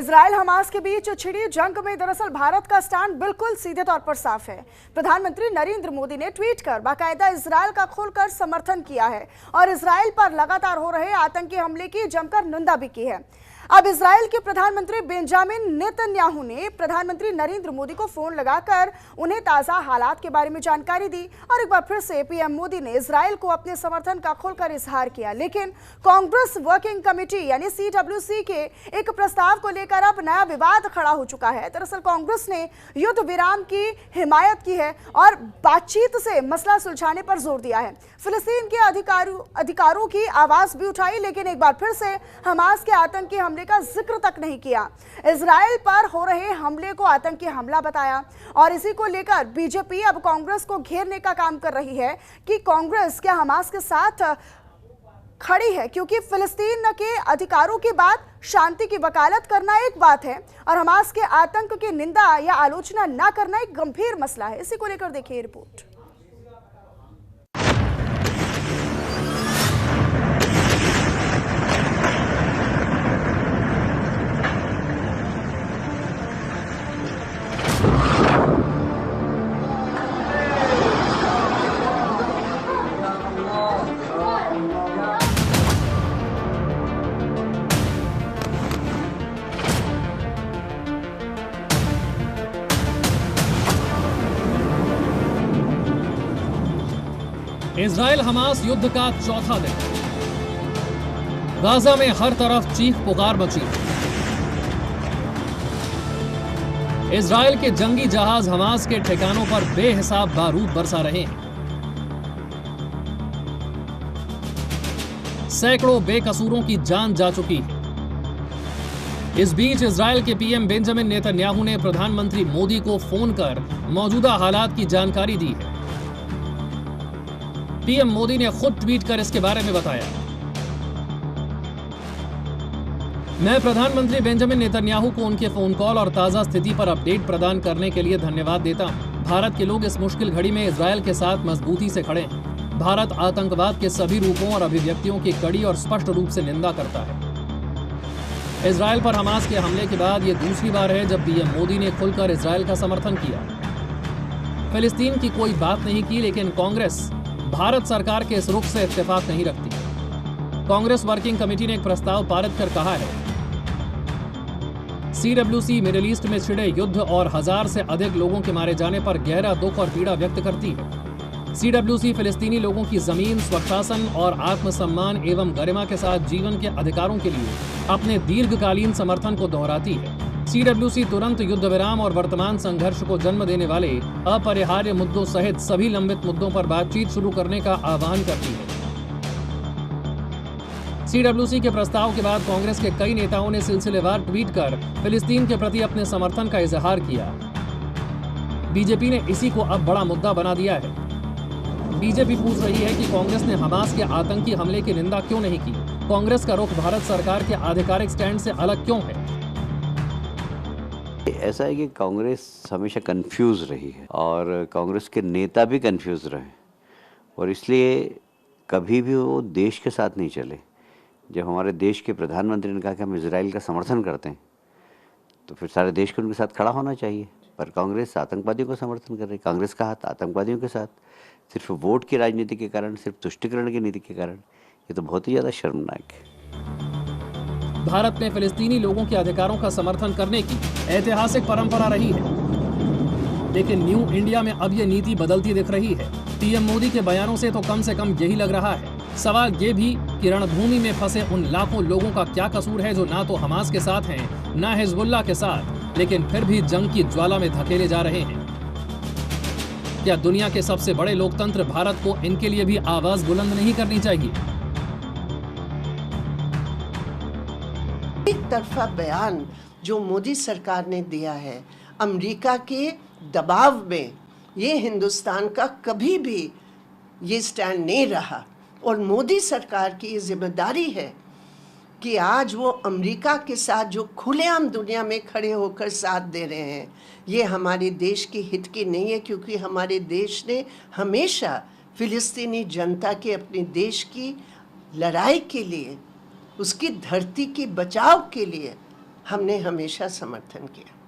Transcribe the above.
Israel Hamas के बीच छिड़ी जंग में दरअसल भारत का स्टैंड बिल्कुल सीधे तौर पर साफ है। प्रधानमंत्री नरेंद्र मोदी ने ट्वीट कर बाकायदा इजराइल का खुलकर समर्थन किया है और इजराइल पर लगातार हो रहे आतंकी हमले की जमकर निंदा भी की है। अब इजराइल के प्रधानमंत्री बेंजामिन नेतन्याहू ने प्रधानमंत्री नरेंद्र मोदी को फोन लगाकर उन्हें ताजा हालात के बारे में जानकारी दी और एक बार फिर से पीएम मोदी ने इजराइल को अपने समर्थन का खुलकर इजहार किया। लेकिन कांग्रेस वर्किंग कमेटी यानी CWC के एक प्रस्ताव को लेकर अब नया विवाद खड़ा हो चुका है। दरअसल कांग्रेस ने युद्ध विराम की हिमायत की है और बातचीत से मसला सुलझाने पर जोर दिया है। फिलिस्तीन के अधिकारों की आवाज भी उठाई, लेकिन एक बार फिर से हमास के आतंकी हमले का जिक्र तक नहीं किया। इजराइल पर हो रहे हमले को आतंकी हमला बताया और इसी को लेकर बीजेपी अब कांग्रेस को घेरने का काम कर रही है कि कांग्रेस क्या हमास के साथ खड़ी है, क्योंकि फिलिस्तीन के अधिकारों की बात, शांति की वकालत करना एक बात है और हमास के आतंक की निंदा या आलोचना ना करना एक गंभीर मसला है। इसी को लेकर देखिए रिपोर्ट। इजराइल हमास युद्ध का चौथा दिन। गाजा में हर तरफ चीख पुकार मची। इजराइल के जंगी जहाज हमास के ठिकानों पर बेहिसाब बारूद बरसा रहे हैं। सैकड़ों बेकसूरों की जान जा चुकी है। इस बीच इजराइल के पीएम बेंजामिन नेतन्याहू ने प्रधानमंत्री मोदी को फोन कर मौजूदा हालात की जानकारी दी है। पीएम मोदी ने खुद ट्वीट कर इसके बारे में बताया, मैं प्रधानमंत्री बेंजामिन नेतन्याहू को उनके फोन कॉल और ताजा स्थिति पर अपडेट प्रदान करने के लिए धन्यवाद देता हूं। भारत के लोग इस मुश्किल घड़ी में इजराइल के साथ मजबूती से खड़े हैं। भारत आतंकवाद के सभी रूपों और अभिव्यक्तियों की कड़ी और स्पष्ट रूप से निंदा करता है। इजराइल पर हमास के हमले के बाद यह दूसरी बार है जब पीएम मोदी ने खुलकर इजराइल का समर्थन किया। फिलिस्तीन की कोई बात नहीं की, लेकिन कांग्रेस भारत सरकार के इस रुख से इत्तेफाक नहीं रखती। कांग्रेस वर्किंग कमेटी ने एक प्रस्ताव पारित कर कहा है, CWC मिडिल ईस्ट में छिड़े युद्ध और 1000 से अधिक लोगों के मारे जाने पर गहरा दुख और पीड़ा व्यक्त करती है। CWC फिलिस्तीनी लोगों की जमीन, स्वशासन और आत्मसम्मान एवं गरिमा के साथ जीवन के अधिकारों के लिए अपने दीर्घकालीन समर्थन को दोहराती है। CWC तुरंत युद्ध विराम और वर्तमान संघर्ष को जन्म देने वाले अपरिहार्य मुद्दों सहित सभी लंबित मुद्दों पर बातचीत शुरू करने का आह्वान करती है। CWC के प्रस्ताव के बाद कांग्रेस के कई नेताओं ने सिलसिलेवार ट्वीट कर फिलिस्तीन के प्रति अपने समर्थन का इजहार किया। बीजेपी ने इसी को अब बड़ा मुद्दा बना दिया है। बीजेपी पूछ रही है कि कांग्रेस ने हमास के आतंकी हमले की निंदा क्यों नहीं की। कांग्रेस का रुख भारत सरकार के आधिकारिक स्टैंड से अलग क्यों है। ऐसा है कि कांग्रेस हमेशा कंफ्यूज रही है और कांग्रेस के नेता भी कंफ्यूज रहे और इसलिए कभी भी वो देश के साथ नहीं चले। जब हमारे देश के प्रधानमंत्री ने कहा कि हम इजराइल का समर्थन करते हैं तो फिर सारे देश को उनके साथ खड़ा होना चाहिए, पर कांग्रेस आतंकवादियों को समर्थन कर रही। कांग्रेस का हाथ आतंकवादियों के साथ सिर्फ वोट की राजनीति के कारण, सिर्फ तुष्टिकरण की नीति के कारण, ये तो बहुत ही ज़्यादा शर्मनाक है। भारत में फिलिस्तीनी लोगों के अधिकारों का समर्थन करने की ऐतिहासिक परंपरा रही है, लेकिन न्यू इंडिया में अब ये नीति बदलती दिख रही है। पीएम मोदी के बयानों से तो कम यही लग रहा है। सवाल ये भी कि रणभूमि में फंसे उन लाखों लोगों का क्या कसूर है जो ना तो हमास के साथ हैं, ना हिजबुल्लाह के साथ, लेकिन फिर भी जंग की ज्वाला में धकेले जा रहे हैं। क्या दुनिया के सबसे बड़े लोकतंत्र भारत को इनके लिए भी आवाज बुलंद नहीं करनी चाहिए। एक तरफा बयान जो मोदी सरकार ने दिया है, अमेरिका के दबाव में ये हिंदुस्तान का कभी भी ये स्टैंड नहीं रहा और मोदी सरकार की ये जिम्मेदारी है कि आज वो अमेरिका के साथ जो खुलेआम दुनिया में खड़े होकर साथ दे रहे हैं, ये हमारे देश के हित की नहीं है, क्योंकि हमारे देश ने हमेशा फिलिस्तीनी जनता के अपने देश की लड़ाई के लिए, उसकी धरती के बचाव के लिए हमने हमेशा समर्थन किया।